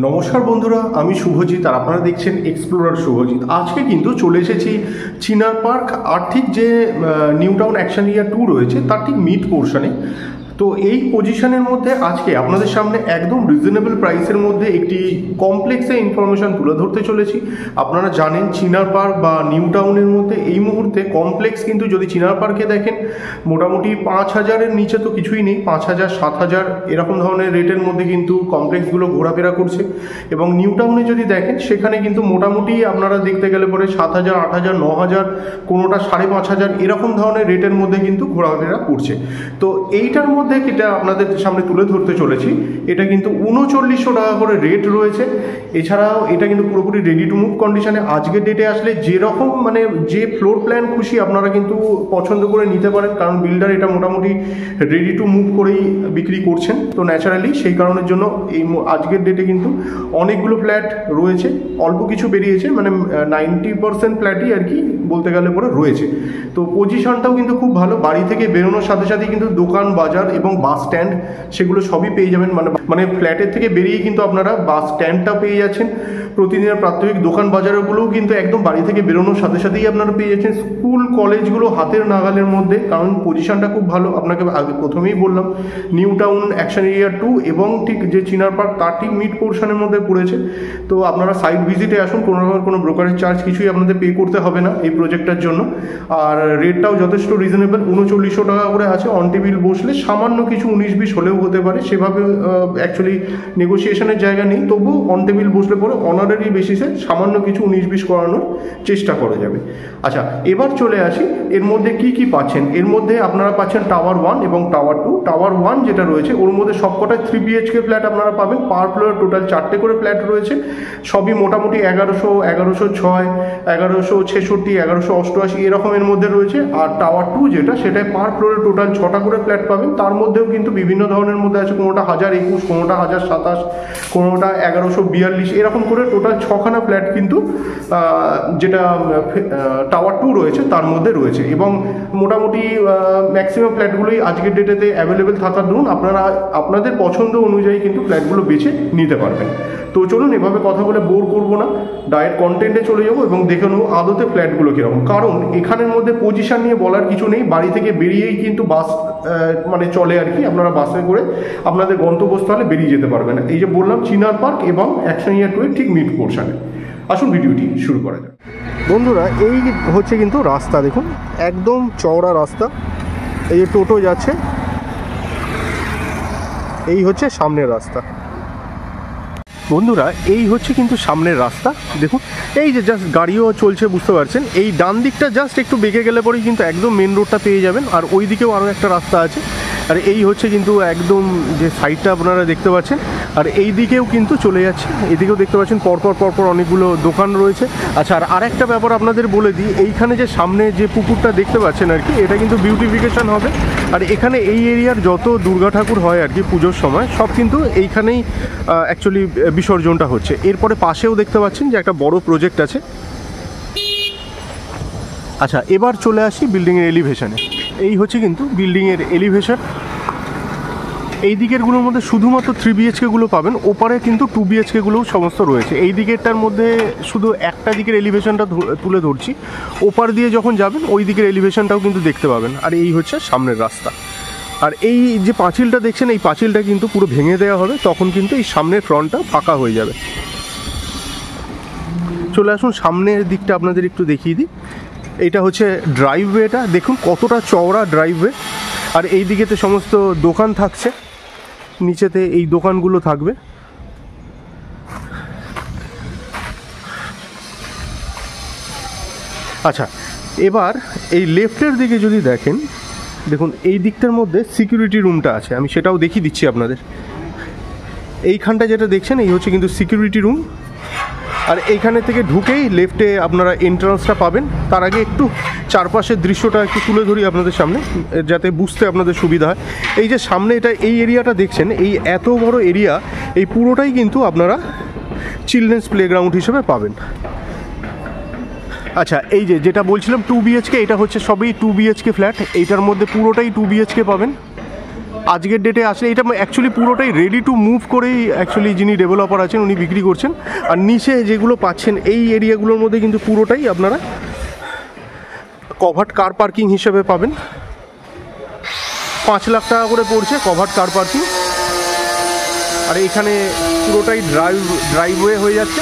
নমস্কার বন্ধুরা, আমি শুভজিৎ আর আপনারা দেখছেন এক্সপ্লোরার শুভজিৎ। আজকে কিন্তু চলে এসেছি চিনার পার্ক আর ঠিক যে নিউ টাউন অ্যাকশন এরিয়া 2 রয়েছে তার ঠিক মিড পোর্শনে। তো এই পজিশনের মধ্যে আজকে আপনাদের সামনে একদম রিজনেবল প্রাইসের মধ্যে একটি কমপ্লেক্সের ইনফরমেশন তুলে ধরতে চলেছি। আপনারা জানেন চিনার পার্ক বা নিউ টাউনের মধ্যে এই মুহূর্তে কমপ্লেক্স কিন্তু যদি চিনার পার্কে দেখেন মোটামুটি 5,000-এর নিচে তো কিছুই নেই, 5,000, 7,000 এরকম ধরনের রেটের মধ্যে কিন্তু কমপ্লেক্সগুলো ঘোরাফেরা করছে। এবং নিউ টাউনে যদি দেখেন সেখানে কিন্তু মোটামুটি আপনারা দেখতে গেলে পরে 7,000, 8,000, 9,000, কোনোটা 5,500 এরকম ধরনের রেটের মধ্যে কিন্তু ঘোরাফেরা করছে। তো এইটার মধ্যে এটা আপনাদের সামনে তুলে ধরতে চলেছি। এটা কিন্তু 3900 টাকা করে রেট রয়েছে। এছাড়াও এটা কিন্তু পুরোপুরি রেডি টু মুভ কন্ডিশনে। আজকের ডেটে আসলে যেরকম মানে যে ফ্লোর প্ল্যান খুশি আপনারা কিন্তু পছন্দ করে নিতে পারেন, কারণ বিল্ডার এটা মোটামুটি রেডি টু মুভ করেই বিক্রি করছেন। তো ন্যাচারালি সেই কারণের জন্য এই আজকের ডেটে কিন্তু অনেকগুলো ফ্ল্যাট রয়েছে, অল্প কিছু বেরিয়েছে, মানে 90% ফ্ল্যাটই আর কি বলতে গেলে পরে রয়েছে। তো পজিশনটাও কিন্তু খুব ভালো, বাড়ি থেকে বেরোনোর সাথে সাথে কিন্তু দোকান বাজার এবং বাস স্ট্যান্ড সেগুলো সবই পেয়ে যাবেন। মানে ফ্ল্যাটের থেকে বেরিয়ে কিন্তু আপনারা বাস স্ট্যান্ডটা পেয়ে যাচ্ছেন, প্রতিদিনের প্রাত্যহিক দোকান বাজারগুলোও কিন্তু একদম বাড়ি থেকে বেরোনোর সাথে সাথেই আপনারা পেয়ে যাচ্ছেন। স্কুল কলেজগুলো হাতের নাগালের মধ্যে, কারণ পজিশনটা খুব ভালো। আপনাকে আগে প্রথমেই বললাম নিউ টাউন অ্যাকশন এরিয়া 2 এবং ঠিক যে চিনার পার্ক তার ঠিক মিড পোর্শনের মধ্যে পড়েছে। তো আপনারা সাইট ভিজিটে আসুন, কোনো রকম কোনো ব্রোকারেজ চার্জ কিছুই আপনাদের পে করতে হবে না এই প্রজেক্টটার জন্য। আর রেটটাও যথেষ্ট রিজনেবল, 3900 টাকা করে আছে। অন টেবিল বসলে সামান্য কিছু 19-20 হলেও হতে পারে, সেভাবে অ্যাকচুয়ালি নেগোসিয়েশনের জায়গা নেই, তবু অন টেবিল বসলে পরে অনারারি বেসিসে সামান্য কিছু 19-20 করানোর চেষ্টা করা যাবে। আচ্ছা, এবার চলে আসি এর মধ্যে কি কি পাচ্ছেন। এর মধ্যে আপনারা পাচ্ছেন টাওয়ার 1 এবং টাওয়ার 2। টাওয়ার 1 যেটা রয়েছে ওর মধ্যে সবকটাই 3 BHK ফ্ল্যাট আপনারা পাবেন। পার ফ্লোরে টোটাল 4টে করে ফ্ল্যাট রয়েছে, সবই মোটামুটি 1100, 1106, 1166, 1188 এরকমের মধ্যে রয়েছে। আর টাওয়ার 2 যেটা, সেটাই পার ফ্লোরে টোটাল 6টা করে ফ্ল্যাট পাবেন। তার মধ্যেও কিন্তু বিভিন্ন ধরনের মধ্যে আছে, কোনোটা 1021, কোনোটা 1027, কোনোটা 1142 এরকম করে টোটাল 6খানা ফ্ল্যাট কিন্তু যেটা টাওয়ার 2 রয়েছে তার মধ্যে রয়েছে। এবং মোটামুটি ম্যাক্সিমাম ফ্ল্যাটগুলোই আজকের ডেটেতে অ্যাভেলেবেল থাকার দরুন আপনারা আপনাদের পছন্দ অনুযায়ী কিন্তু ফ্ল্যাটগুলো বেছে নিতে পারবেন। তো চলুন এভাবে কথা বলে বোর করবো না, ডাইরেক্ট কন্টেন্টে চলে যাবো এবং দেখে নেবো আদতে ফ্ল্যাটগুলো কীরকম। কারণ এখানের মধ্যে পজিশন নিয়ে বলার কিছু নেই, বাড়ি থেকে বেরিয়েই কিন্তু বাস মানে চলে আর কি, আপনারা বাসে করে আপনাদের গন্তব্যস্থলে বেরিয়ে যেতে পারবেন। এই যে বললাম চিনার পার্ক এবং অ্যাকশন এরিয়া 2 ঠিক মিড পোর্শনে। আসুন ভিডিওটি শুরু করা যাক। বন্ধুরা, এই হচ্ছে কিন্তু রাস্তা, দেখুন একদম চওড়া রাস্তা। এই যে টোটো যাচ্ছে, এই হচ্ছে সামনের রাস্তা। বন্ধুরা, এই হচ্ছে কিন্তু সামনের রাস্তা, দেখুন এই যে জাস্ট গাড়িও চলছে, বুঝতে পারছেন। এই ডান দিকটা জাস্ট একটু বেঁকে গেলে পরেই কিন্তু একদম মেন রোডটা পেয়ে যাবেন। আর ওই দিকেও আরও একটা রাস্তা আছে। আর এই হচ্ছে কিন্তু একদম যে সাইডটা আপনারা দেখতে পাচ্ছেন। আর এই দিকেও কিন্তু চলে যাচ্ছে, এদিকেও দেখতে পাচ্ছেন পরপর অনেকগুলো দোকান রয়েছে। আচ্ছা, আর একটা ব্যাপার আপনাদের বলে দিই, এইখানে যে সামনে যে পুকুরটা দেখতে পাচ্ছেন আর কি, এটা কিন্তু বিউটিফিকেশন হবে। আর এখানে এই এরিয়ার যত দুর্গা ঠাকুর হয় আর কি পুজোর সময়, সব কিন্তু এইখানেই অ্যাকচুয়ালি বিসর্জনটা হচ্ছে। এরপরে পাশেও দেখতে পাচ্ছেন যে একটা বড় প্রজেক্ট আছে। আচ্ছা, এবার চলে আসি বিল্ডিংয়ের এলিভেশনে। এই হচ্ছে কিন্তু বিল্ডিংয়ের এলিভেশন। এই দিকেরগুলোর মধ্যে শুধুমাত্র 3 BHKগুলো পাবেন, ওপারে কিন্তু 2 BHKগুলোও সমস্ত রয়েছে। এই দিকেরটার মধ্যে শুধু একটা দিকের এলিভেশনটা তুলে ধরছি, ওপার দিয়ে যখন যাবেন ওই দিকের এলিভেশনটাও কিন্তু দেখতে পাবেন। আর এই হচ্ছে সামনের রাস্তা। আর এই যে পাঁচিলটা দেখছেন, এই পাঁচিলটা কিন্তু পুরো ভেঙে দেওয়া হবে, তখন কিন্তু এই সামনের ফ্রন্টটা ফাঁকা হয়ে যাবে। চলে আসুন সামনের দিকটা আপনাদের একটু দেখিয়ে দিই। এইটা হচ্ছে ড্রাইভওয়েটা, দেখুন কতটা চওড়া ড্রাইভওয়ে। আর এই দিকেতে সমস্ত দোকান থাকছে, নিচেতে এই দোকানগুলো থাকবে। আচ্ছা, এবার এই লেফটের দিকে যদি দেখেন, দেখুন এই দিকটার মধ্যে সিকিউরিটি রুমটা আছে, আমি সেটাও দেখিয়ে দিচ্ছি আপনাদের। এইখানটা যেটা দেখছেন এই হচ্ছে কিন্তু সিকিউরিটি রুম। আর এইখানে থেকে ঢুকেই লেফটে আপনারা এন্ট্রান্সটা পাবেন। তার আগে একটু চারপাশের দৃশ্যটা একটু তুলে ধরি আপনাদের সামনে, যাতে বুঝতে আপনাদের সুবিধা হয়। এই যে সামনে এটা এই এরিয়াটা দেখছেন, এই এত বড় এরিয়া, এই পুরোটাই কিন্তু আপনারা চিলড্রেন্স প্লেগ্রাউন্ড হিসেবে পাবেন। আচ্ছা, এই যে যেটা বলছিলাম 2 BHK, এটা হচ্ছে সবই 2 BHK ফ্ল্যাট। এইটার মধ্যে পুরোটাই 2 BHK পাবেন। আজকের ডেটে আসলে এটা অ্যাকচুয়ালি পুরোটাই রেডি টু মুভ করেই অ্যাকচুয়ালি যিনি ডেভেলপার আছেন উনি বিক্রি করছেন। আর নিচে যেগুলো পাচ্ছেন এই এরিয়াগুলোর মধ্যে কিন্তু পুরোটাই আপনারা কভার্ড কার পার্কিং হিসেবে পাবেন। 5 লাখ টাকা করে পড়ছে কভার্ড কার পার্কিং। আর এইখানে পুরোটাই ড্রাইভওয়ে হয়ে যাচ্ছে।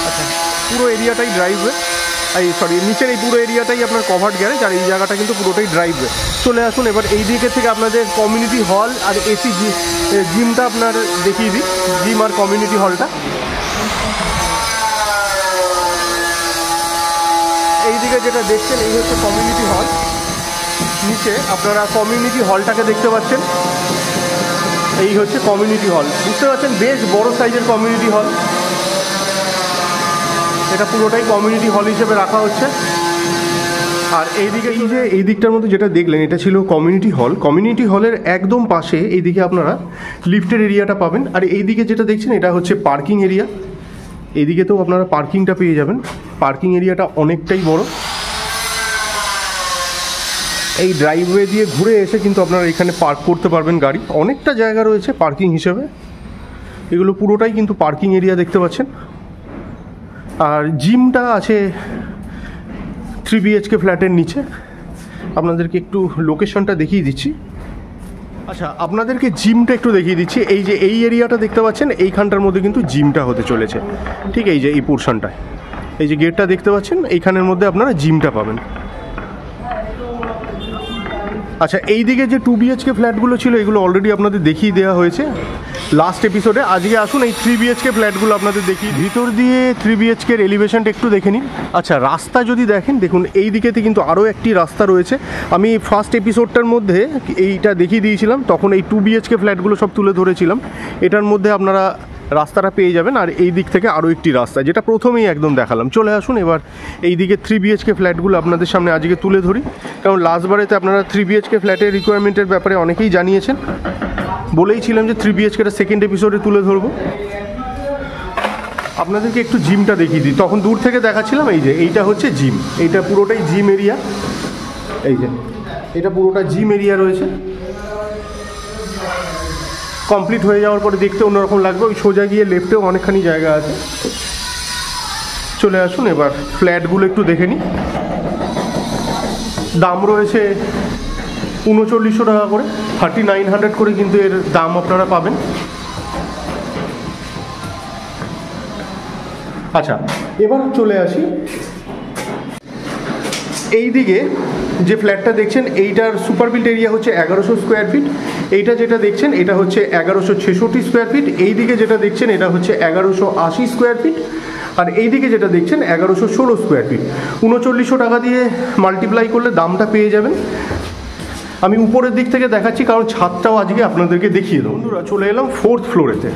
আচ্ছা, পুরো এরিয়াটাই ড্রাইভওয়ে, নিচের এই পুরো এরিয়াটাই আপনার কভার্ড গ্যারেজ, আর এই জায়গাটা কিন্তু পুরোটাই ড্রাইভওয়ে। চলে আসুন এবার এই দিকে থেকে আপনাদের কমিউনিটি হল আর এসি জিমটা আপনার দেখিয়ে দিই, জিম আর কমিউনিটি হলটা। এই দিকে যেটা দেখছেন এই হচ্ছে কমিউনিটি হল। নিচে আপনারা কমিউনিটি হলটাকে দেখতে পাচ্ছেন, এই হচ্ছে কমিউনিটি হল। বুঝতে পারছেন বেশ বড় সাইজের কমিউনিটি হল, এটা পুরোটাই কমিউনিটি হল হিসেবে রাখা হচ্ছে। আর এইদিকে এই দিকটার মধ্যে যেটা দেখলেন এটা ছিল কমিউনিটি হল। কমিউনিটি হলের একদম পাশে এইদিকে আপনারা লিফটের এরিয়াটা পাবেন। আর এইদিকে যেটা দেখছেন এটা হচ্ছে পার্কিং এরিয়া। এইদিকেতেও আপনারা পার্কিংটা পেয়ে যাবেন। পার্কিং এরিয়াটা অনেকটাই বড়। এই ড্রাইভওয়ে দিয়ে ঘুরে এসে কিন্তু আপনারা এখানে পার্ক করতে পারবেন গাড়ি। অনেকটা জায়গা রয়েছে পার্কিং হিসেবে। এগুলো পুরোটাই কিন্তু পার্কিং এরিয়া দেখতে পাচ্ছেন। আর জিমটা আছে 3 BHK ফ্ল্যাটের নিচে। আপনাদেরকে একটু লোকেশনটা দেখিয়ে দিচ্ছি। আচ্ছা, আপনাদেরকে জিমটা একটু দেখিয়ে দিচ্ছি। এই যে এই এরিয়াটা দেখতে পাচ্ছেন এইখানটার মধ্যে কিন্তু জিমটা হতে চলেছে। ঠিক এই যে এই পোর্শনটায় এই যে গেটটা দেখতে পাচ্ছেন এইখানের মধ্যে আপনারা জিমটা পাবেন। আচ্ছা, এই দিকে যে 2 BHK ফ্ল্যাটগুলো ছিল এগুলো অলরেডি আপনাদের দেখিয়ে দেওয়া হয়েছে লাস্ট এপিসোডে। আজকে আসুন এই 3 BHK ফ্ল্যাটগুলো আপনাদের দেখি। ভিতর দিয়ে 3 BHK এর এলিভেশনটা একটু দেখে নিন। আচ্ছা, রাস্তা যদি দেখেন, দেখুন এই দিকেতে কিন্তু আরও একটি রাস্তা রয়েছে। আমি ফার্স্ট এপিসোডটার মধ্যে এইটা দেখিয়ে দিয়েছিলাম, তখন এই 2 BHK ফ্ল্যাটগুলো সব তুলে ধরেছিলাম। এটার মধ্যে আপনারা রাস্তাটা পেয়ে যাবেন। আর এই দিক থেকে আরও একটি রাস্তা, যেটা প্রথমেই একদম দেখালাম। চলে আসুন এবার এই দিকে 3 BHK ফ্ল্যাটগুলো আপনাদের সামনে আজকে তুলে ধরি, কারণ লাস্টবারেতে আপনারা 3 BHK ফ্ল্যাটের রিকোয়ারমেন্টের ব্যাপারে অনেকেই জানিয়েছেন। বলেইছিলাম যে 3 BHKটা সেকেন্ড এপিসোডে তুলে ধরবো। আপনাদেরকে একটু জিমটা দেখিয়ে দিই। তখন দূর থেকে দেখাচ্ছিলাম। এই যে এইটা হচ্ছে জিম, এইটা পুরোটাই জিম এরিয়া। এই যে এটা পুরোটা জিম এরিয়া রয়েছে। কমপ্লিট হয়ে যাওয়ার পরে দেখতে অন্যরকম লাগবে। ওই সোজা গিয়ে লেফটেও অনেকখানি জায়গা আছে। চলে আসুন এবার ফ্ল্যাটগুলো একটু দেখে নিই। দাম রয়েছে 3900 টাকা করে, 3900 করে কিন্তু এর দাম আপনারা পাবেন। আচ্ছা, এবার চলে আসি এই দিকে যে ফ্ল্যাটটা দেখছেন এইটার সুপার বিল্ট এরিয়া হচ্ছে 1100 স্কোয়ার ফিট। এইটা যেটা দেখছেন এটা হচ্ছে 1166 স্কোয়ার ফিট। এই দিকে যেটা দেখছেন এটা হচ্ছে 1180 স্কোয়ার ফিট। আর এই দিকে যেটা দেখছেন 1116 স্কোয়ার ফিট। 3900 টাকা দিয়ে মাল্টিপ্লাই করলে দামটা পেয়ে যাবেন। আমি উপরের দিক থেকে দেখাচ্ছি কারণ ছাদটাও আজকে আপনাদেরকে দেখিয়ে দেবো। বন্ধুরা, চলে এলাম 4th ফ্লোরেতে।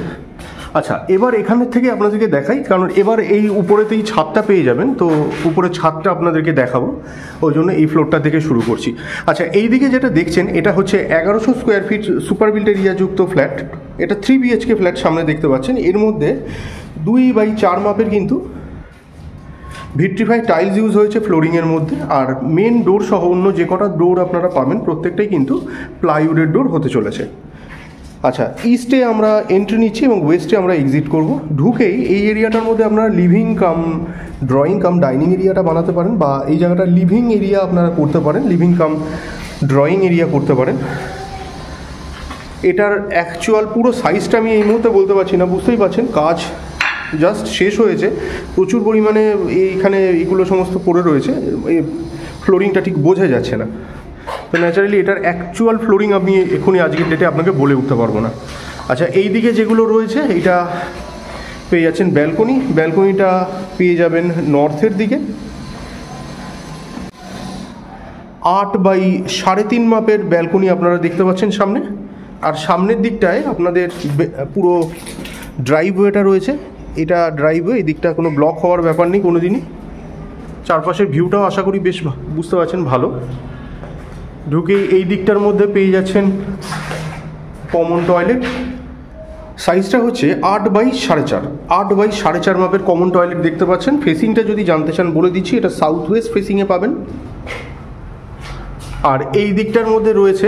আচ্ছা, এবার এখানের থেকে আপনাদেরকে দেখাই, কারণ এবার এই উপরেতেই ছাদটা পেয়ে যাবেন। তো উপরে ছাদটা আপনাদেরকে দেখাবো, ওই জন্য এই ফ্লোরটা থেকে শুরু করছি। আচ্ছা, এই দিকে যেটা দেখছেন এটা হচ্ছে 1100 স্কোয়ার ফিট সুপার বিল্ট এরিয়াযুক্ত ফ্ল্যাট। এটা 3 BHK ফ্ল্যাট সামনে দেখতে পাচ্ছেন। এর মধ্যে 2x4 মাপের কিন্তু ভিট্রিফাই টাইলস ইউজ হয়েছে ফ্লোরিংয়ের মধ্যে। আর মেন ডোর সহ অন্য যে কটা ডোর আপনারা পাবেন প্রত্যেকটাই কিন্তু প্লাইউডের ডোর হতে চলেছে। আচ্ছা, ইস্টে আমরা এন্ট্রি নিচ্ছি এবং ওয়েস্টে আমরা এক্সিট করব। ঢুকেই এই এরিয়াটার মধ্যে আপনারা living cum drawing cum dining এরিয়াটা বানাতে পারেন, বা এই জায়গাটা লিভিং এরিয়া আপনারা করতে পারেন, লিভিং কাম ড্রয়িং এরিয়া করতে পারেন। এটার অ্যাকচুয়াল পুরো সাইজটা আমি এই মুহূর্তে বলতে পারছি না, বুঝতেই পারছেন কাজ জাস্ট শেষ হয়েছে। প্রচুর পরিমাণে এইখানে এগুলো সমস্ত পড়ে রয়েছে, এই ফ্লোরিংটা ঠিক বোঝা যাচ্ছে না। তো ন্যাচারালি এটার অ্যাকচুয়াল ফ্লোরিং আমি এখনই আজকের ডেটে আপনাকে বলে উঠতে পারবো না। আচ্ছা, এই দিকে যেগুলো রয়েছে এইটা পেয়ে যাচ্ছেন ব্যালকনি। ব্যালকনিটা পেয়ে যাবেন নর্থের দিকে। 8x3.5 মাপের ব্যালকনি আপনারা দেখতে পাচ্ছেন সামনে। আর সামনের দিকটায় আপনাদের পুরো ড্রাইভওয়েটা রয়েছে। এটা ড্রাইভওয়ে, এই দিকটা কোনো ব্লক হওয়ার ব্যাপার নেই কোনো দিনই। চারপাশের ভিউটাও আশা করি বেশ বুঝতে পারছেন ভালো। ঢুকেই এই দিকটার মধ্যে পেয়ে যাচ্ছেন কমন টয়লেট। সাইজটা হচ্ছে 8x4.5 8x4.5 মাপের কমন টয়লেট দেখতে পাচ্ছেন। ফেসিংটা যদি জানতে চান বলে দিচ্ছি, এটা সাউথ ওয়েস্ট ফেসিংয়ে পাবেন। আর এই দিকটার মধ্যে রয়েছে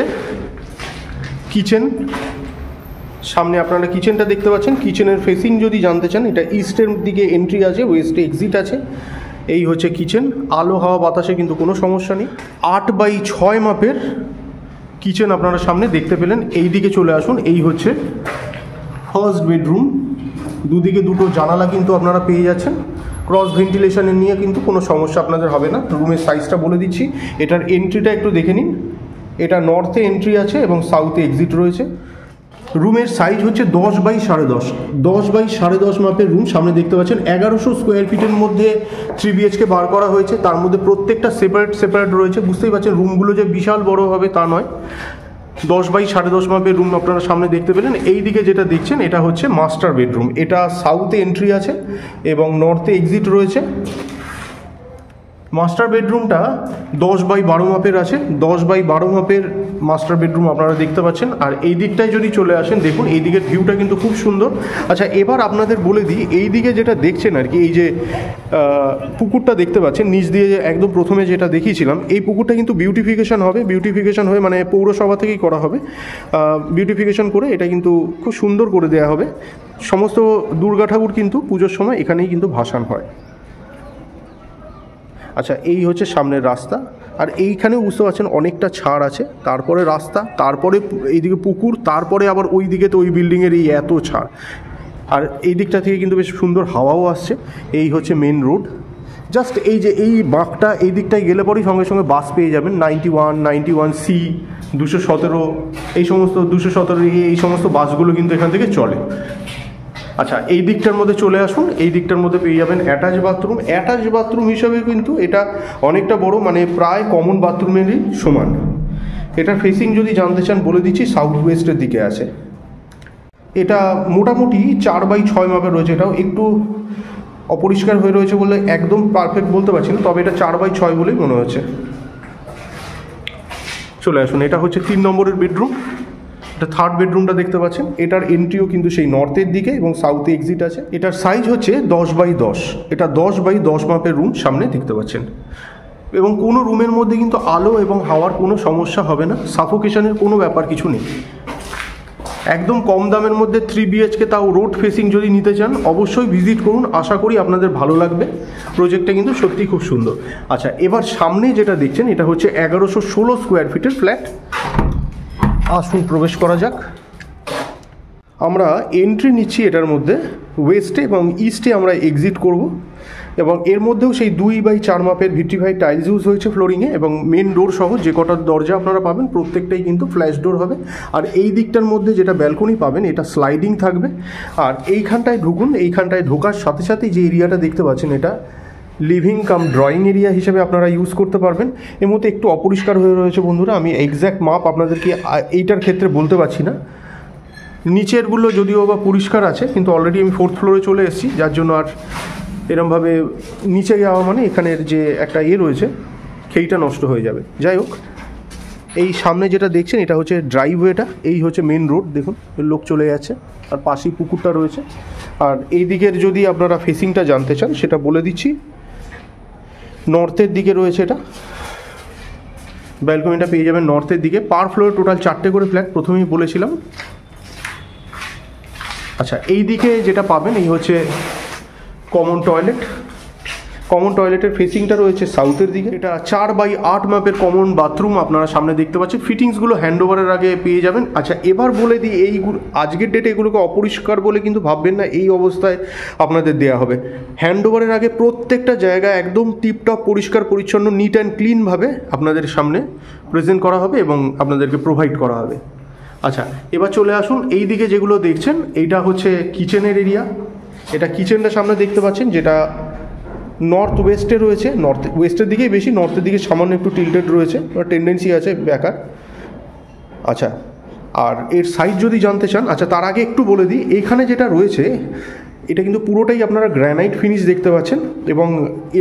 কিচেন। সামনে আপনারা কিচেনটা দেখতে পাচ্ছেন। কিচেনের ফেসিং যদি জানতে চান, এটা ইস্টের দিকে এন্ট্রি আছে, ওয়েস্টে এক্সিট আছে। এই হচ্ছে কিচেন। আলো হাওয়া বাতাসে কিন্তু কোনো সমস্যা নেই। 8x6 মাপের কিচেন আপনারা সামনে দেখতে পেলেন। এই দিকে চলে আসুন, এই হচ্ছে ফার্স্ট বেডরুম। দুদিকে দুটো জানালা কিন্তু আপনারা পেয়ে যাচ্ছেন। ক্রস ভেন্টিলেশনের নিয়ে কিন্তু কোনো সমস্যা আপনাদের হবে না। রুমের সাইজটা বলে দিচ্ছি, এটার এন্ট্রিটা একটু দেখে নিন। এটা নর্থে এন্ট্রি আছে এবং সাউথে এক্সিট রয়েছে। রুমের সাইজ হচ্ছে 10x10.5, 10x10.5 মাপের রুম সামনে দেখতে পাচ্ছেন। 1100 স্কোয়ার ফিটের মধ্যে 3 BHK বার করা হয়েছে। তার মধ্যে প্রত্যেকটা সেপারেট রয়েছে। বুঝতেই পারছেন রুমগুলো যে বিশাল বড় হবে তা নয়। 10x10.5 মাপের রুম আপনারা সামনে দেখতে পেলেন। এই দিকে যেটা দেখছেন এটা হচ্ছে মাস্টার বেডরুম। এটা সাউথে এন্ট্রি আছে এবং নর্থে এক্সিট রয়েছে। মাস্টার বেডরুমটা 10x12 মাপের আছে। 10x12 মাপের মাস্টার বেডরুম আপনারা দেখতে পাচ্ছেন। আর এই দিকটায় যদি চলে আসেন, দেখুন এই দিকের ভিউটা কিন্তু খুব সুন্দর। আচ্ছা, এবার আপনাদের বলে দিই, এই দিকে যেটা দেখছেন আর কি, এই যে পুকুরটা দেখতে পাচ্ছেন নিচ দিয়ে একদম প্রথমে যেটা দেখিয়েছিলাম, এই পুকুরটা কিন্তু বিউটিফিকেশন হবে। বিউটিফিকেশন হয়ে মানে পৌরসভা থেকেই করা হবে। বিউটিফিকেশন করে এটা কিন্তু খুব সুন্দর করে দেওয়া হবে। সমস্ত দুর্গা ঠাকুর কিন্তু পুজোর সময় এখানেই কিন্তু ভাসান হয়। আচ্ছা, এই হচ্ছে সামনের রাস্তা। আর এইখানেও বুঝতে পারছেন অনেকটা ছাড় আছে। তারপরে রাস্তা, তারপরে এইদিকে পুকুর, তারপরে আবার ওই দিকে তো ওই বিল্ডিংয়ের এই এত ছাড়। আর এই দিকটা থেকে কিন্তু বেশ সুন্দর হাওয়াও আসছে। এই হচ্ছে মেন রোড। জাস্ট এই যে এই বাঁকটা, এই দিকটায় গেলে পরেই সঙ্গে সঙ্গে বাস পেয়ে যাবেন। 91, 91C, 217, এই সমস্ত 217 এই সমস্ত বাসগুলো কিন্তু এখান থেকে চলে। আচ্ছা, এই দিকটার মধ্যে চলে আসুন। এই দিকটার মধ্যে পেয়ে যাবেন অ্যাটাচ বাথরুম। অ্যাটাচ বাথরুম হিসাবে কিন্তু এটা অনেকটা বড়, মানে প্রায় কমন বাথরুমেরই সমান। এটার ফেসিং যদি জানতে চান বলে দিচ্ছি, সাউথ ওয়েস্টের দিকে আছে। এটা মোটামুটি 4x6 মাপের রয়েছে। এটাও একটু অপরিষ্কার হয়ে রয়েছে বলে একদম পারফেক্ট বলতে পারছি না, তবে এটা 4x6 বলেই মনে হচ্ছে। চলে আসুন, এটা হচ্ছে 3 নম্বরের বেডরুম। এটা থার্ড বেডরুমটা দেখতে পাচ্ছেন। এটার এন্ট্রিও কিন্তু সেই নর্থের দিকে এবং সাউথে এক্সিট আছে। এটার সাইজ হচ্ছে 10x10। এটা 10x10 মাপের রুম সামনে দেখতে পাচ্ছেন। এবং কোনো রুমের মধ্যে কিন্তু আলো এবং হাওয়ার কোনো সমস্যা হবে না। সাফোকেশনের কোনো ব্যাপার কিছু নেই। একদম কম দামের মধ্যে 3 BHK, তাও রোড ফেসিং যদি নিতে চান অবশ্যই ভিজিট করুন। আশা করি আপনাদের ভালো লাগবে। প্রজেক্টটা কিন্তু সত্যি খুব সুন্দর। আচ্ছা, এবার সামনে যেটা দেখছেন এটা হচ্ছে 1116 স্কোয়ার ফিটের ফ্ল্যাট। আসুন প্রবেশ করা যাক। আমরা এন্ট্রি নিচ্ছি এটার মধ্যে ওয়েস্টে এবং ইস্টে আমরা এক্সিট করব। এবং এর মধ্যেও সেই 2x4 মাপের ভিট্রিফাইড টাইলস ইউজ হয়েছে ফ্লোরিংয়ে। এবং মেন ডোর সহ যে কটা দরজা আপনারা পাবেন প্রত্যেকটাই কিন্তু ফ্ল্যাশ ডোর হবে। আর এই দিকটার মধ্যে যেটা ব্যালকনি পাবেন এটা স্লাইডিং থাকবে। আর এইখানটায় ঢুকুন। এইখানটায় ঢোকার সাথে সাথে যে এরিয়াটা দেখতে পাচ্ছেন এটা লিভিং কাম ড্রয়িং এরিয়া হিসেবে আপনারা ইউজ করতে পারবেন। এর মধ্যে একটু অপরিষ্কার হয়ে রয়েছে বন্ধুরা, আমি এক্স্যাক্ট মাপ আপনাদেরকে এইটার ক্ষেত্রে বলতে পারছি না। নিচেরগুলো যদিও বা পরিষ্কার আছে, কিন্তু অলরেডি আমি 4th ফ্লোরে চলে এসেছি, যার জন্য আর এরমভাবে নিচে যাওয়া মানে এখানের যে একটা রয়েছে সেইটা নষ্ট হয়ে যাবে। যাই হোক, এই সামনে যেটা দেখছেন এটা হচ্ছে ড্রাইভওয়েটা। এই হচ্ছে মেন রোড, দেখুন লোক চলে যাচ্ছে। আর পাশেই পুকুরটা রয়েছে। আর এই দিকের যদি আপনারা ফেসিংটা জানতে চান সেটা বলে দিচ্ছি। নর্থের দিকে রয়েছে এটা। ব্যালকনিটা পেয়ে যাবেন নর্থের দিকে। পার ফ্লোরে টোটাল 4টে করে ফ্ল্যাট, প্রথমেই বলেছিলাম। আচ্ছা, এই দিকে যেটা পাবেন এই হচ্ছে কমন টয়লেট। কমন টয়লেটের ফেসিংটা রয়েছে সাউথের দিকে। এটা 4x8 মাপের কমন বাথরুম আপনারা সামনে দেখতে পাচ্ছেন। ফিটিংসগুলো হ্যান্ডওভারের আগে পেয়ে যাবেন। আচ্ছা, এবার বলে দিই, এইগুলো আজকের ডেটে এগুলোকে অপরিষ্কার বলে কিন্তু ভাববেন না, এই অবস্থায় আপনাদের দেওয়া হবে। হ্যান্ডওভারের আগে প্রত্যেকটা জায়গা একদম টিপটপ পরিষ্কার পরিচ্ছন্ন নিট অ্যান্ড ক্লিনভাবে আপনাদের সামনে প্রেজেন্ট করা হবে এবং আপনাদেরকে প্রোভাইড করা হবে। আচ্ছা, এবার চলে আসুন এই দিকে যেগুলো দেখছেন এইটা হচ্ছে কিচেনের এরিয়া। এটা কিচেনটা সামনে দেখতে পাচ্ছেন, যেটা নর্থ ওয়েস্টে রয়েছে। নর্থ ওয়েস্টের দিকেই বেশি, নর্থের দিকে সামান্য একটু টিল্টেড রয়েছে, টেন্ডেন্সি আছে ব্যাকার। আচ্ছা, আর এর সাইজ যদি জানতে চান, আচ্ছা তার আগে একটু বলে দিই, এখানে যেটা রয়েছে এটা কিন্তু পুরোটাই আপনারা গ্র্যানাইট ফিনিশ দেখতে পাচ্ছেন। এবং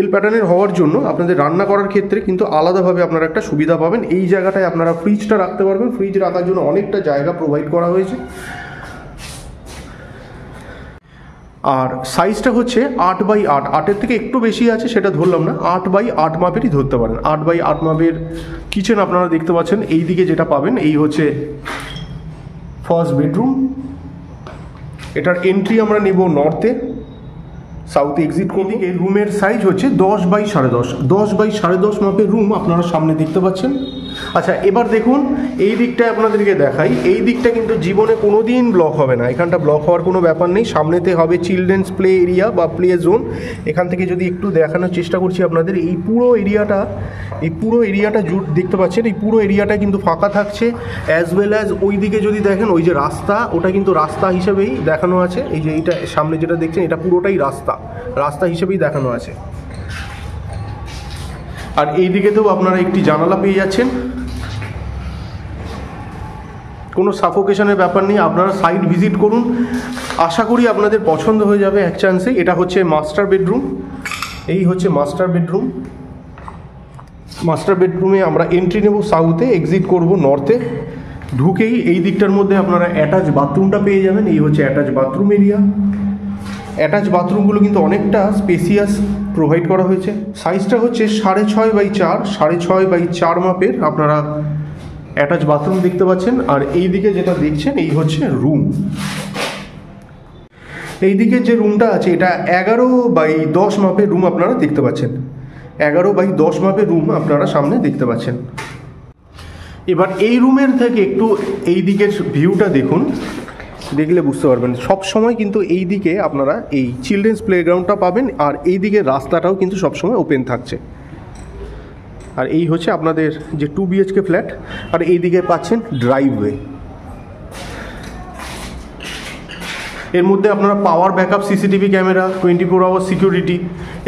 এল প্যাটার্নের হওয়ার জন্য আপনাদের রান্না করার ক্ষেত্রে কিন্তু আলাদাভাবে আপনারা একটা সুবিধা পাবেন। এই জায়গাটায় আপনারা ফ্রিজটা রাখতে পারবেন। ফ্রিজ রাখার জন্য অনেকটা জায়গা প্রোভাইড করা হয়েছে। আর সাইজটা হচ্ছে 8x8, 8-এর থেকে একটু বেশি আছে সেটা ধরলাম না, 8x8 মাপেরই ধরতে পারেন। 8x8 মাপের কিচেন আপনারা দেখতে পাচ্ছেন। এই দিকে যেটা পাবেন এই হচ্ছে ফার্স্ট বেডরুম। এটার এন্ট্রি আমরা নেব নর্থে, সাউথে এক্সিট করব। এই রুমের সাইজ হচ্ছে 10 বাই 10.5, 10 বাই 10.5 মাপের রুম আপনারা সামনে দেখতে পাচ্ছেন। আচ্ছা, এবার দেখুন এই দিকটায় আপনাদেরকে দেখাই। এই দিকটা কিন্তু জীবনে কোনো দিন ব্লক হবে না, এখানটা ব্লক হওয়ার কোনো ব্যাপার নেই। সামনেতে হবে চিলড্রেন্স প্লে এরিয়া বা প্লে জোন। এখান থেকে যদি একটু দেখানোর চেষ্টা করছি আপনাদের, এই পুরো এরিয়াটা দেখতে পাচ্ছেন, এই পুরো এরিয়াটা কিন্তু ফাঁকা থাকছে। অ্যাজ ওয়েল অ্যাজ ওই দিকে যদি দেখেন, ওই যে রাস্তা, ওটা কিন্তু রাস্তা হিসেবেই দেখানো আছে। এই যে এইটা সামনে যেটা দেখছেন, এটা পুরোটাই রাস্তা হিসেবেই দেখানো আছে। আর এই দিকেতেও আপনারা একটি জানালা পেয়ে যাচ্ছেন, কোনো সাফোকেশনের ব্যাপার নেই। আপনারা সাইট ভিজিট করুন, আশা করি আপনাদের পছন্দ হয়ে যাবে এক চান্সে। এটা হচ্ছে মাস্টার বেডরুম। এই হচ্ছে মাস্টার বেডরুম। মাস্টার বেডরুমে আমরা এন্ট্রি নেব সাউথে, এক্সিট করব নর্থে। ঢুকেই এই দিকটার মধ্যে আপনারা অ্যাটাচ বাথরুমটা পেয়ে যাবেন। এই হচ্ছে অ্যাটাচ বাথরুম এরিয়া। অ্যাটাচ বাথরুমগুলো কিন্তু অনেকটা স্পেসিয়াস প্রোভাইড করা হয়েছে। সাইজটা হচ্ছে 6.5 বাই 4, 6.5 বাই 4 মাপের আপনারা অ্যাটাচ বাথরুম দেখতে পাচ্ছেন। আর এই দিকে যেটা দেখছেন এই হচ্ছে রুম। এই দিকে যে রুমটা আছে এটা 11 বাই 10 মাপের রুম আপনারা দেখতে পাচ্ছেন। 11 বাই 10 মাপের রুম আপনারা সামনে দেখতে পাচ্ছেন। এবার এই রুমের থেকে একটু এই দিকের ভিউটা দেখুন, দেখলে বুঝতে পারবেন। সব সময় কিন্তু এই দিকে আপনারা এই চিলড্রেন্স প্লেগ্রাউন্ডটা পাবেন, আর এই দিকের রাস্তাটাও কিন্তু সবসময় ওপেন থাকছে। আর এই হচ্ছে আপনাদের যে 2 BHK ফ্ল্যাট। আর এই দিকে পাচ্ছেন ড্রাইভওয়ে। এর মধ্যে আপনারা power backup, CCTV camera, 24 hour security,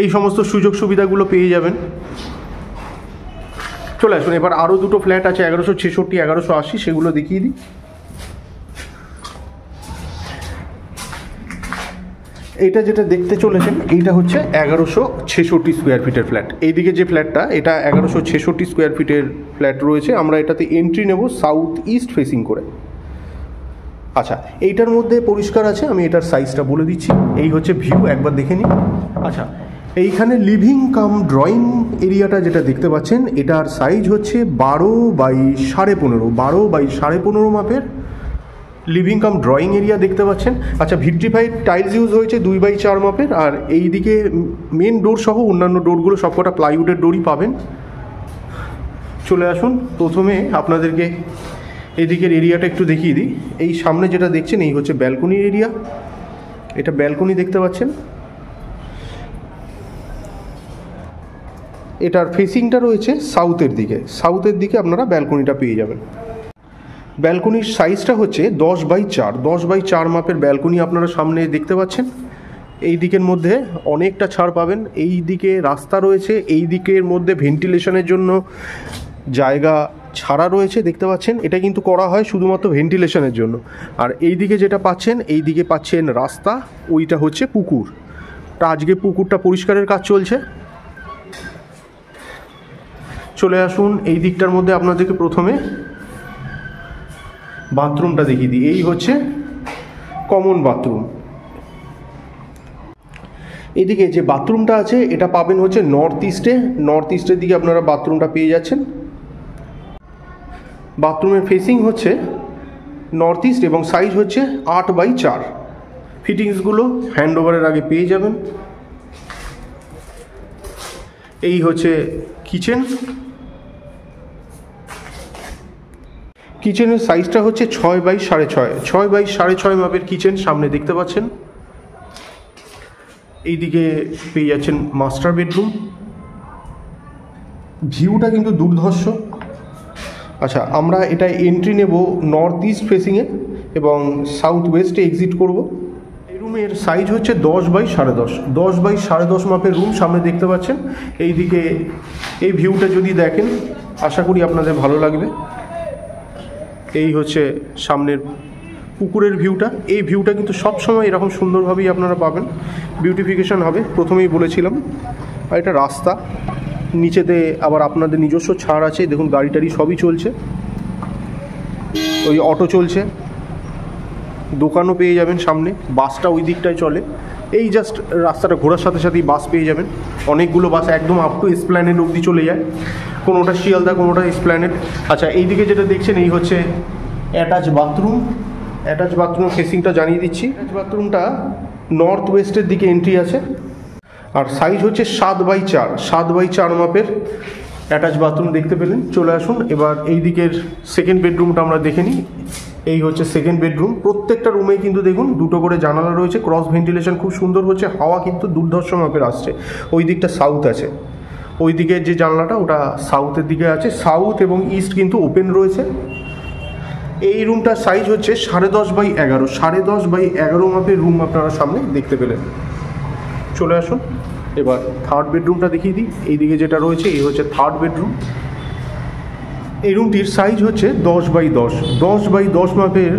এই সমস্ত সুযোগ সুবিধাগুলো পেয়ে যাবেন। চলে আসুন, এবার আরও দুটো ফ্ল্যাট আছে 1166, 1180, সেগুলো দেখিয়ে দিই। এইটা যেটা দেখতে চলেছেন এইটা হচ্ছে 1166 স্কোয়ার ফিটের ফ্ল্যাট। এইদিকে যে ফ্ল্যাটটা, এটা 1166 স্কোয়ার ফিটের ফ্ল্যাট রয়েছে। আমরা এটাতে এন্ট্রি নেব সাউথ ইস্ট ফেসিং করে। আচ্ছা, এইটার মধ্যে পরিষ্কার আছে, আমি এটার সাইজটা বলে দিচ্ছি। এই হচ্ছে ভিউ, একবার দেখে নিন। আচ্ছা, এইখানে লিভিং কাম ড্রয়িং এরিয়াটা যেটা দেখতে পাচ্ছেন, এটার সাইজ হচ্ছে 12 বাই 15.5, 12 বাই 15.5 মাপের লিভিং কাম ড্রয়িং এরিয়া দেখতে পাচ্ছেন। আচ্ছা, ভিট্রিফাইড টাইলস ইউজ হয়েছে 2 বাই 4 মাপের। আর এই দিকে মেন ডোর সহ অন্যান্য ডোরগুলো সবকটা প্লাইউডের ডোরই পাবেন। চলে আসুন, প্রথমে আপনাদেরকে এদিকের এরিয়াটা একটু দেখিয়ে দিই। এই সামনে যেটা দেখছেন এই হচ্ছে ব্যালকনির এরিয়া। এটা ব্যালকনি দেখতে পাচ্ছেন। এটার ফেসিংটা রয়েছে সাউথের দিকে আপনারা ব্যালকনিটা পেয়ে যাবেন। ব্যালকনির সাইজটা হচ্ছে 10 বাই 4, 10 বাই 4 মাপের ব্যালকনি আপনারা সামনে দেখতে পাচ্ছেন। এই দিকের মধ্যে অনেকটা ছাড় পাবেন। এই দিকে রাস্তা রয়েছে, এই দিকের মধ্যে ভেন্টিলেশনের জন্য জায়গা ছাড়া রয়েছে দেখতে পাচ্ছেন। এটা কিন্তু করা হয় শুধুমাত্র ভেন্টিলেশনের জন্য। আর এই দিকে যেটা পাচ্ছেন, এই দিকে পাচ্ছেন রাস্তা, ওইটা হচ্ছে পুকুর। আজকে পুকুরটা পরিষ্কারের কাজ চলছে। চলে আসুন, এই দিকটার মধ্যে আপনাদেরকে প্রথমে বাথরুমটা দেখিয়ে দিই। এই হচ্ছে কমন বাথরুম। এদিকে যে বাথরুমটা আছে এটা পাবেন হচ্ছে নর্থ ইস্টের দিকে আপনারা বাথরুমটা পেয়ে যাচ্ছেন। বাথরুমের ফেসিং হচ্ছে নর্থ ইস্ট এবং সাইজ হচ্ছে 8 বাই 4। ফিটিংসগুলো হ্যান্ড ওভারের আগে পেয়ে যাবেন। এই হচ্ছে কিচেন। কিচেনের সাইজটা হচ্ছে 6 বাই 6.5, 6 বাই 6.5 মাপের কিচেন সামনে দেখতে পাচ্ছেন। এইদিকে পেয়ে যাচ্ছেন মাস্টার বেডরুম। ভিউটা কিন্তু দুর্ধর্ষ। আচ্ছা, আমরা এটা এন্ট্রি নেব নর্থ ইস্ট ফেসিংয়ে এবং সাউথ ওয়েস্টে এক্সিট করব। এই রুমের সাইজ হচ্ছে 10 বাই 10.5, 10 বাই 10.5 মাপের রুম সামনে দেখতে পাচ্ছেন। এইদিকে এই ভিউটা যদি দেখেন আশা করি আপনাদের ভালো লাগবে। এই হচ্ছে সামনের পুকুরের ভিউটা। এই ভিউটা কিন্তু সবসময় এরকম সুন্দরভাবেই আপনারা পাবেন, বিউটিফিকেশন হবে, প্রথমেই বলেছিলাম। আর এটা রাস্তা, নিচেতে আবার আপনাদের নিজস্ব ছাড় আছে। দেখুন গাড়ি টাড়ি সবই চলছে, ওই অটো চলছে, দোকানও পেয়ে যাবেন সামনে। বাসটা ওই দিকটায় চলে, এই জাস্ট রাস্তাটা ঘোরার সাথে সাথেই বাস পেয়ে যাবেন। অনেকগুলো বাস একদম আপ টু এসপ্ল্যানেড অবধি চলে যায়। কোনোটা শিয়ালদা, কোনোটা এসপ্ল্যানেড। আচ্ছা, এইদিকে যেটা দেখছেন এই হচ্ছে অ্যাটাচ বাথরুম। অ্যাটাচ বাথরুমের ফেসিংটা জানিয়ে দিচ্ছি। অ্যাটাচ বাথরুমটা নর্থ ওয়েস্টের দিকে এন্ট্রি আছে, আর সাইজ হচ্ছে 7x4, 7x4 মাপের অ্যাটাচ বাথরুম দেখতে পেলেন। চলে আসুন এবার এই দিকের সেকেন্ড বেডরুমটা আমরা দেখে নিই। এই হচ্ছে সেকেন্ড বেডরুম। প্রত্যেকটা রুমে কিন্তু দেখুন দুটো করে জানালা রয়েছে, ক্রস ভেন্টিলেশন খুব সুন্দর হচ্ছে, হাওয়া কিন্তু দুর্ধর্ষ মাপের আসছে। ওই দিকটা সাউথ আছে, ওই দিকের যে জানলাটা ওটা সাউথের দিকে আছে। সাউথ এবং ইস্ট কিন্তু ওপেন রয়েছে। এই রুমটার সাইজ হচ্ছে 10.5x11, 10.5x11 মাপের রুম আপনারা সামনে দেখতে পেলেন। চলে আসুন এবার থার্ড বেডরুমটা দেখিয়ে দিই। এইদিকে যেটা রয়েছে এই হচ্ছে থার্ড বেডরুম। এই রুমটির সাইজ হচ্ছে 10x10, 10x10 মাপের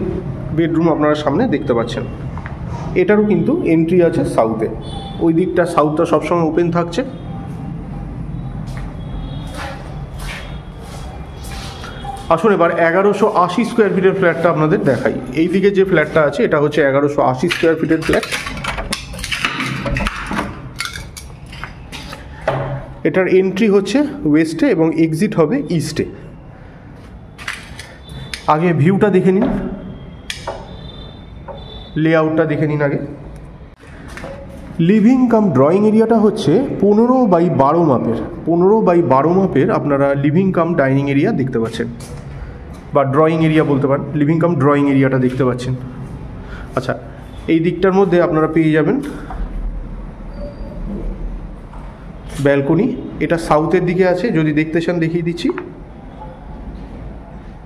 বেডরুম আপনারা সামনে দেখতে পাচ্ছেন। এটারও কিন্তু এন্ট্রি আছে সাউথে, ওই দিকটা সাউথটা সবসময় ওপেন থাকছে। আসুন এবার 1180 স্কোয়ার ফিটের ফ্ল্যাটটা আপনাদের দেখাই। এই দিকে যে ফ্ল্যাটটা আছে এটা হচ্ছে 1180 স্কোয়ার ফিটের ফ্ল্যাট। এটার এন্ট্রি হচ্ছে ওয়েস্টে এবং এক্সিট হবে ইস্টে। আগে ভিউটা দেখে নিন, লেআউটটা দেখে নিন আগে। লিভিং কাম ড্রয়িং এরিয়াটা হচ্ছে 15x12 মাপের, 15x12 মাপের আপনারা লিভিং কাম ডাইনিং এরিয়া দেখতে পাচ্ছেন, বা ড্রয়িং এরিয়া বলতে পারেন। লিভিং কাম ড্রয়িং এরিয়াটা দেখতে পাচ্ছেন। আচ্ছা, এই দিকটার মধ্যে আপনারা পেয়ে যাবেন ব্যালকনি। এটা সাউথের দিকে আছে, যদি দেখতে চান দেখিয়ে দিচ্ছি।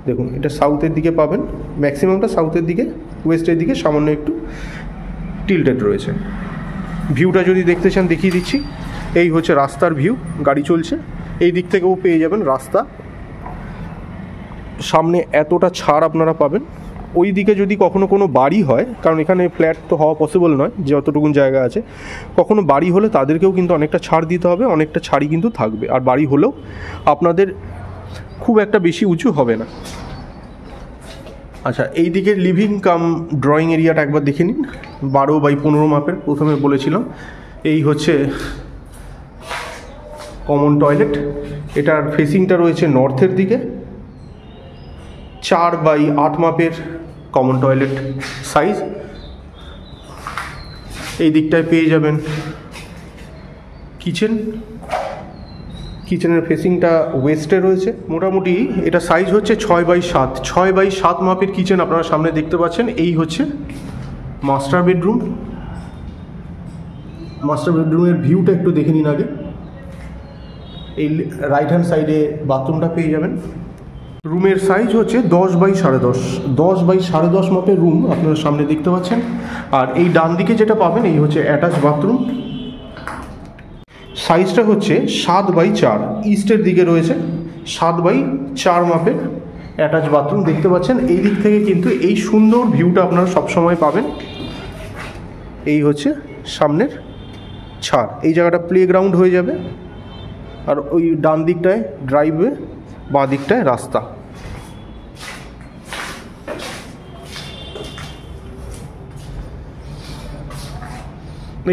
দেখুন এটা সাউথের দিকে পাবেন, ম্যাক্সিমামটা সাউথের দিকে, ওয়েস্টের দিকে সামান্য একটু টিল্টেড রয়েছে। ভিউটা যদি দেখতে চান দেখিয়ে দিচ্ছি। এই হচ্ছে রাস্তার ভিউ, গাড়ি চলছে। এই দিক থেকেও পেয়ে যাবেন রাস্তা, সামনে এতটা ছাড় আপনারা পাবেন। ওই দিকে যদি কখনো কোনো বাড়ি হয়, কারণ এখানে ফ্ল্যাট তো হওয়া পসিবল নয়, যতটুকুন জায়গা আছে, কখনো বাড়ি হলে তাদেরকেও কিন্তু অনেকটা ছাড় দিতে হবে, অনেকটা ছাড়ই কিন্তু থাকবে। আর বাড়ি হলেও আপনাদের খুব একটা বেশি উঁচু হবে না। আচ্ছা, এই দিকে লিভিং কাম ড্রয়িং এরিয়াটা একবার দেখে নিন, 12x15 মাপের। প্রথমে বলেছিলাম এই হচ্ছে কমন টয়লেট। এটার ফেসিংটা রয়েছে নর্থের দিকে। 4x8 মাপের কমন টয়লেট সাইজ। এই দিকটায় পেয়ে যাবেন কিচেন। কিচেনের ফেসিংটা ওয়েস্টে রয়েছে। মোটামুটি এটা সাইজ হচ্ছে 6x7, 6x7 মাপের কিচেন আপনারা সামনে দেখতে পাচ্ছেন। এই হচ্ছে মাস্টার বেডরুম। মাস্টার বেডরুমের ভিউটা একটু দেখে নিন আগে। এই রাইট হ্যান্ড সাইডে বাথরুমটা পেয়ে যাবেন। রুমের সাইজ হচ্ছে 10x10, 10x10 মাপের রুম আপনারা সামনে দেখতে পাচ্ছেন। আর এই ডান দিকে যেটা পাবেন এই হচ্ছে অ্যাটাচ বাথরুম। সাইজটা হচ্ছে 7x4, ইস্টের দিকে রয়েছে। 7x4 মাপের অ্যাটাচ বাথরুম দেখতে পাচ্ছেন। এই দিক থেকে কিন্তু এই সুন্দর ভিউটা আপনারা সবসময় পাবেন। এই হচ্ছে সামনের ছাড়, এই জায়গাটা প্লেগ্রাউন্ড হয়ে যাবে। আর ওই ডান দিকটায় ড্রাইভওয়ে, বাঁ দিকটায় রাস্তা।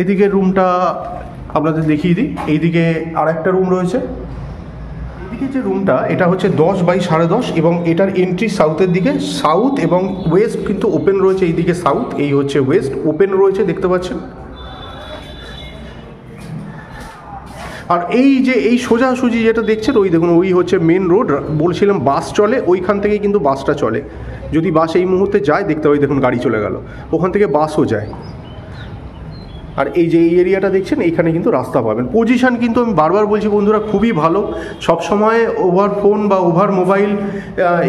এইদিকে রুমটা আপনাদের দেখিয়ে দিই। এইদিকে আর একটা রুম রয়েছে। এইদিকে যে রুমটা এটা হচ্ছে 10x10 এবং এটার এন্ট্রি সাউথের দিকে। সাউথ এবং ওয়েস্ট কিন্তু ওপেন রয়েছে। এইদিকে সাউথ, এই হচ্ছে ওয়েস্ট, ওপেন রয়েছে দেখতে পাচ্ছেন। আর এই যে এই সোজাসুজি যেটা দেখছেন ওই দেখুন, ওই হচ্ছে মেন রোড। বলছিলাম বাস চলে, ওইখান থেকে কিন্তু বাসটা চলে। যদি বাস এই মুহূর্তে যায় দেখতে পাই, দেখুন গাড়ি চলে গেল, ওখান থেকে বাসও যায়। আর এই যে এই এরিয়াটা দেখছেন এইখানে কিন্তু রাস্তা পাবেন। পজিশান কিন্তু আমি বারবার বলছি বন্ধুরা খুবই ভালো। সবসময় ওভার ফোন বা ওভার মোবাইল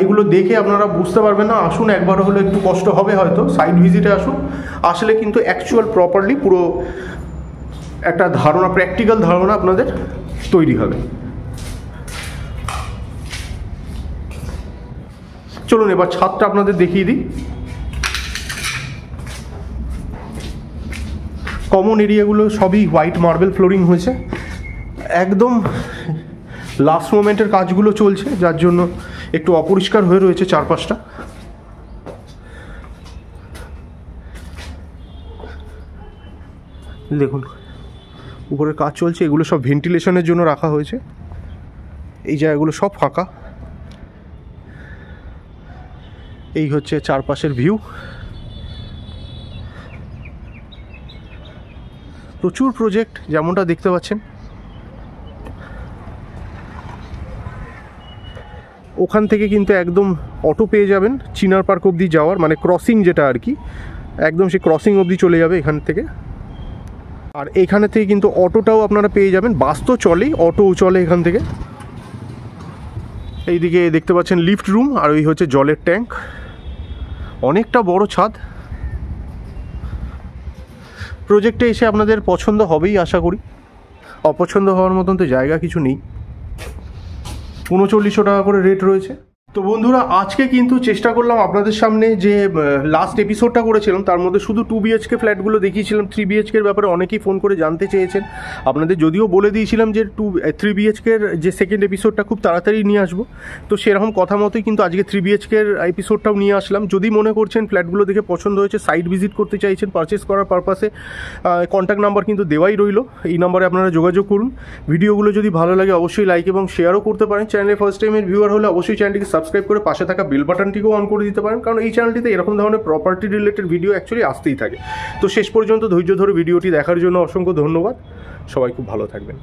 এগুলো দেখে আপনারা বুঝতে পারবেন না। আসুন, একবার হলে একটু কষ্ট হবে হয়তো, সাইট ভিজিটে আসুন। আসলে কিন্তু অ্যাকচুয়াল প্রপারলি পুরো একটা ধারণা, প্র্যাকটিক্যাল ধারণা আপনাদের তৈরি হবে। চলুন এবার ছাদটা আপনাদের দেখিয়ে দিই। কমন এরিয়াগুলো সবই হোয়াইট মার্বেল ফ্লোরিং হয়েছে। একদম লাস্ট মোমেন্টের কাজগুলো চলছে, যার জন্য একটু অপরিষ্কার হয়ে রয়েছে চারপাশটা। দেখুন উপরের কাজ চলছে, এগুলো সব ভেন্টিলেশনের জন্য রাখা হয়েছে। এই জায়গাগুলো সব ফাঁকা। এই হচ্ছে চারপাশের ভিউ। প্রচুর প্রজেক্ট যেমনটা দেখতে পাচ্ছেন। ওখান থেকে কিন্তু একদম অটো পেয়ে যাবেন চিনার পার্ক অবধি যাওয়ার, মানে ক্রসিং যেটা আর কি, একদম সেই ক্রসিং অবধি চলে যাবে এখান থেকে। আর এখানে থেকে কিন্তু অটোটাও আপনারা পেয়ে যাবেন, বাস তো চলেই, অটোও চলে এখান থেকে। এইদিকে দেখতে পাচ্ছেন লিফট রুম, আর ওই হচ্ছে জলের ট্যাঙ্ক, অনেকটা বড় ছাদ। প্রজেক্টে এসে আপনাদের পছন্দ হবেই আশা করি, অপছন্দ হওয়ার মতন তো জায়গা কিছু নেই। 3900 টাকা করে রেট রয়েছে। তো বন্ধুরা, আজকে কিন্তু চেষ্টা করলাম আপনাদের সামনে, যে লাস্ট এপিসোডটা করেছিলাম তার মধ্যে শুধু 2 BHK ফ্ল্যাটগুলো দেখিয়েছিলাম। 3 BHK এর ব্যাপারে অনেকেই ফোন করে জানতে চেয়েছেন। আপনাদের যদিও বলে দিয়েছিলাম যে 3 BHK এর যে সেকেন্ড এপিসোডটা খুব তাড়াতাড়ি নিয়ে আসবো, তো সেরকম কথা মতোই কিন্তু আজকে 3 BHK এর এপিসোডটাও নিয়ে আসলাম। যদি মনে করছেন ফ্ল্যাটগুলো দেখে পছন্দ হয়েছে, সাইট ভিজিট করতে চাইছেন পারচেস করার পারপাসে, কন্ট্যাক্ট নাম্বার কিন্তু দেওয়াই রইল, এই নাম্বারে আপনারা যোগাযোগ করুন। ভিডিওগুলো যদি ভালো লাগে অবশ্যই লাইক এবং শেয়ারও করতে পারেন। চ্যানেলে ফার্স্ট টাইমের ভিউয়ার হলে অবশ্যই চ্যানেলটিকে সাবস্ক্রাইব করে পাশে থাকা বেল বাটনটিকেও অন করে দিতে পারেন, কারণ এই চ্যানেলটিতে এরকম ধরনের প্রপার্টি রিলেটেড ভিডিও অ্যাকচুয়ালি আসতেই থাকে। তো শেষ পর্যন্ত ধৈর্য ধরে ভিডিওটি দেখার জন্য অসংখ্য ধন্যবাদ। সবাই খুব ভালো থাকবেন।